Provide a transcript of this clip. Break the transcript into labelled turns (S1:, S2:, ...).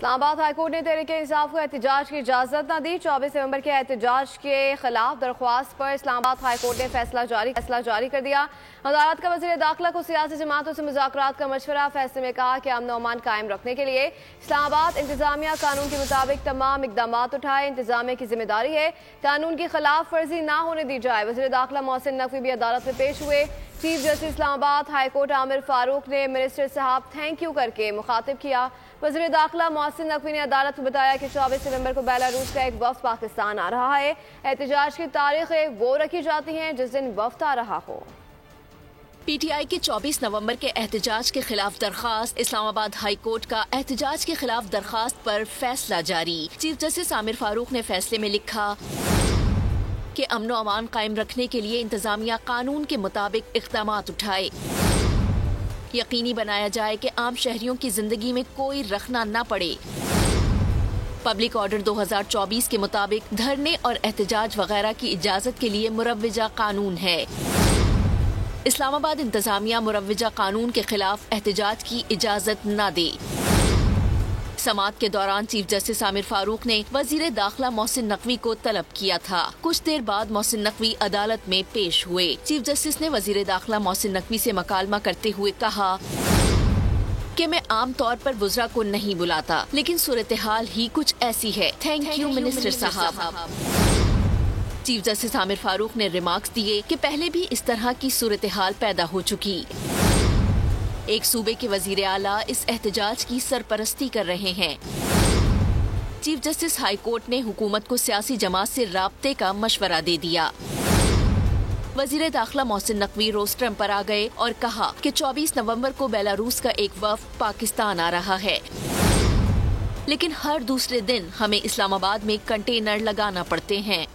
S1: Islamabad high court ने तहरीक इंसाफ को एहतजाज की इजाजत न दी। 24 नवंबर के एहतजाज के खिलाफ दरख्वास्त पर इस्लामाबाद हाईकोर्ट ने फैसला जारी कर दिया। अदालत का वज़ीर दाखिला को सियासी जमातों से मुज़ाकरात का मशवरा। फैसले में कहा कि अमन अमान कायम रखने के लिए इस्लामाबाद इंतजामिया कानून के मुताबिक तमाम इकदाम उठाए। इंतजामिया की जिम्मेदारी है कानून की खिलाफ वर्जी ना होने दी जाए। वज़ीर दाखिला मोहसिन नकवी भी अदालत में पेश हुए। Chief justice Islamabad high court Aamir Farooq ने मिनिस्टर साहब थैंक यू करके मुखातिब किया। वज़ीर दाखिला मोहसिन नकवी ने अदालत को बताया कि 24 नवंबर को बेलारूस का एक वफ्द पाकिस्तान आ रहा है। एहतजाज की तारीखें वो रखी जाती हैं जिस दिन वफ्द आ रहा हो।
S2: PTI के 24 नवंबर के एहतजाज के खिलाफ दरखास्त। इस्लामाबाद हाई कोर्ट का एहतजाज के खिलाफ दरखास्त पर फैसला जारी। चीफ जस्टिस आमिर फारूक ने फैसले में लिखा कि अमन अमान कायम रखने के लिए इंतजामिया कानून के मुताबिक इक़दाम उठाए। यकीनी बनाया जाए कि आम शहरियों की जिंदगी में कोई रखना न पड़े। पब्लिक ऑर्डर 2024 के मुताबिक धरने और एहतजाज वगैरह की इजाजत के लिए मुरव्वजा कानून है। इस्लामाबाद इंतजामिया मुरव्वजा कानून के खिलाफ एहतजाज की इजाजत न दे। समाअत के दौरान चीफ जस्टिस आमिर फारूक ने वजीर दाखिला मोहसिन नकवी को तलब किया था। कुछ देर बाद मोहसिन नकवी अदालत में पेश हुए। चीफ जस्टिस ने वजीर दाखिला मोहसिन नकवी से मकालमा करते हुए कहा कि मैं आम तौर पर वुज़रा को नहीं बुलाता, लेकिन सूरत हाल ही कुछ ऐसी है। थैंक यू मिनिस्टर साहब। चीफ जस्टिस आमिर फारूक ने रिमार्क्स दिए कि पहले भी इस तरह की सूरत हाल पैदा हो चुकी। एक सूबे के वजीर आला इस एहतजाज की सरपरस्ती कर रहे हैं। चीफ जस्टिस हाई कोर्ट ने हुकूमत को सियासी जमात से राब्ते का मशवरा दे दिया। वजीर दाखिला मोहसिन नकवी रोस्ट्रम पर आ गए और कहा कि 24 नवंबर को बेलारूस का एक वफ्द पाकिस्तान आ रहा है, लेकिन हर दूसरे दिन हमें इस्लामाबाद में कंटेनर लगाना पड़ते हैं।